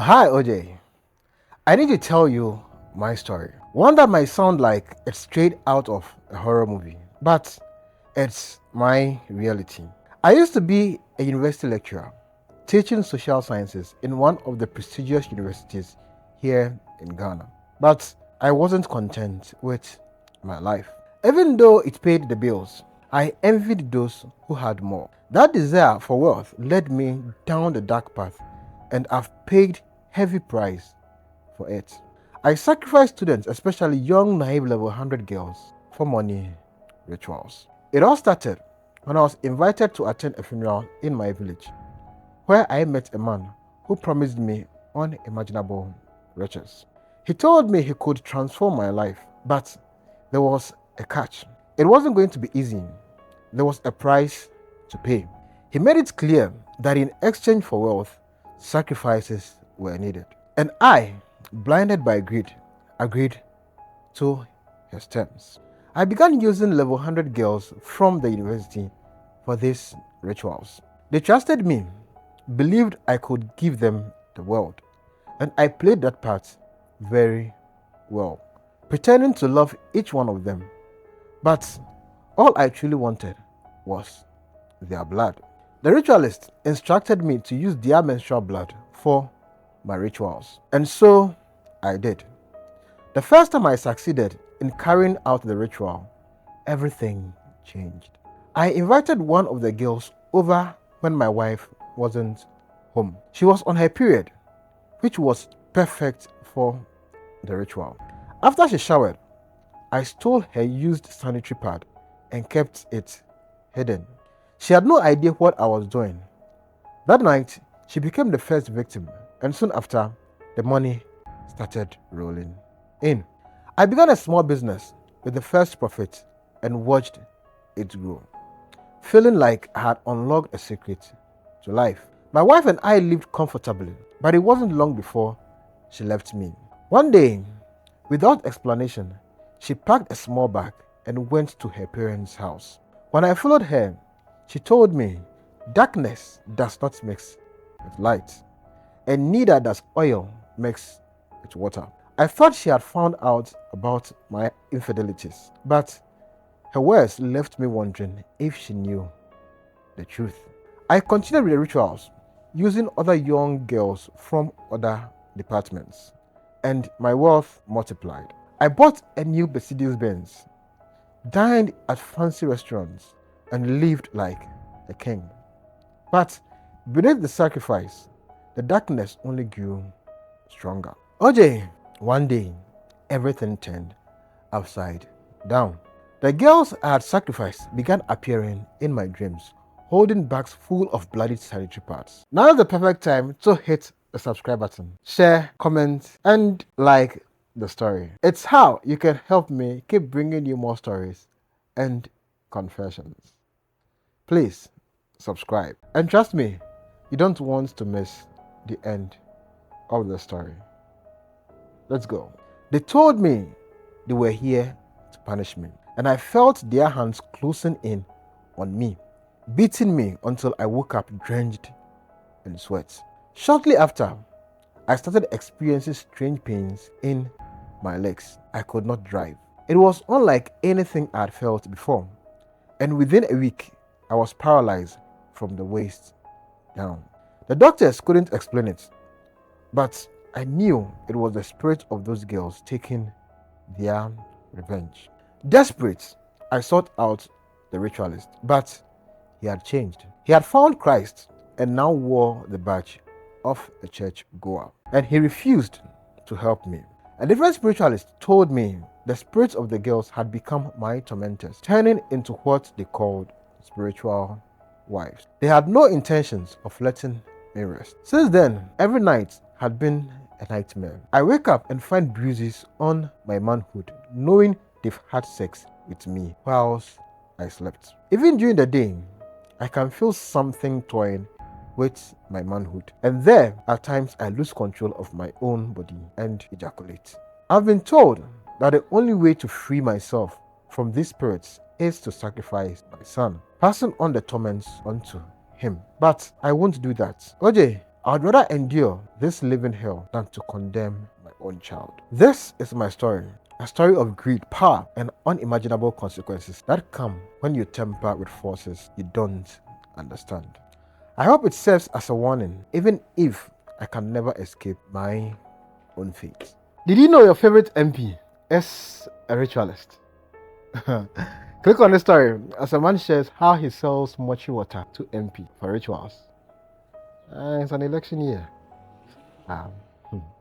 Hi, OJ. I need to tell you my story. One that might sound like it's straight out of a horror movie, but it's my reality. I used to be a university lecturer teaching social sciences in one of the prestigious universities here in Ghana. But I wasn't content with my life. Even though it paid the bills, I envied those who had more. That desire for wealth led me down the dark path, and I've paid heavy price for it. I sacrificed students, especially young, naive level 100 girls, for money rituals. It all started when I was invited to attend a funeral in my village, where I met a man who promised me unimaginable riches. He told me he could transform my life, but there was a catch. It wasn't going to be easy. There was a price to pay. He made it clear that in exchange for wealth, sacrifices were needed. And I, blinded by greed, agreed to his terms. I began using level 100 girls from the university for these rituals. They trusted me, believed I could give them the world, and I played that part very well, pretending to love each one of them. But all I truly wanted was their blood. The ritualist instructed me to use their menstrual blood for my rituals, and so I did. The first time I succeeded in carrying out the ritual, everything changed. I invited one of the girls over when my wife wasn't home. She was on her period, which was perfect for the ritual. After she showered, I stole her used sanitary pad and kept it hidden. She had no idea what I was doing. That night, she became the first victim, and soon after, the money started rolling in. I began a small business with the first profit and watched it grow, feeling like I had unlocked a secret to life. My wife and I lived comfortably, but it wasn't long before she left me. One day, without explanation, she packed a small bag and went to her parents' house. When I followed her, she told me darkness does not mix with light, and neither does oil mix with water. I thought she had found out about my infidelities, but her words left me wondering if she knew the truth. I continued with the rituals, using other young girls from other departments, and my wealth multiplied. I bought a new Mercedes Benz, dined at fancy restaurants, and lived like a king. But beneath the sacrifice, the darkness only grew stronger. OJ, one day, everything turned upside down. The girls I had sacrificed began appearing in my dreams, holding bags full of bloody sanitary pads. Now is the perfect time to hit the subscribe button, share, comment, and like the story. It's how you can help me keep bringing you more stories and confessions. Please subscribe. And trust me, you don't want to miss the end of the story. Let's go. They told me they were here to punish me, and I felt their hands closing in on me, beating me until I woke up drenched in sweat. Shortly after, I started experiencing strange pains in my legs. I could not drive. It was unlike anything I had felt before, and within a week, I was paralyzed from the waist down. The doctors couldn't explain it, but I knew it was the spirit of those girls taking their revenge. Desperate, I sought out the ritualist, but he had changed. He had found Christ and now wore the badge of a church goer, and he refused to help me. A different spiritualist told me the spirits of the girls had become my tormentors, turning into what they called spiritual wives. They had no intentions of letting me rest. Since then, every night had been a nightmare. I wake up and find bruises on my manhood, knowing they've had sex with me whilst I slept. Even during the day, I can feel something toying with my manhood, and there at times I lose control of my own body and ejaculate. I've been told that the only way to free myself from these spirits is to sacrifice my son, passing on the torments onto him. But I won't do that. OJ, I'd rather endure this living hell than to condemn my own child. This is my story. A story of greed, power, and unimaginable consequences that come when you tamper with forces you don't understand. I hope it serves as a warning, even if I can never escape my own fate. Did you know your favorite MP is a ritualist? Click on the story as a man shares how he sells mochi water to MP for rituals. It's an election year.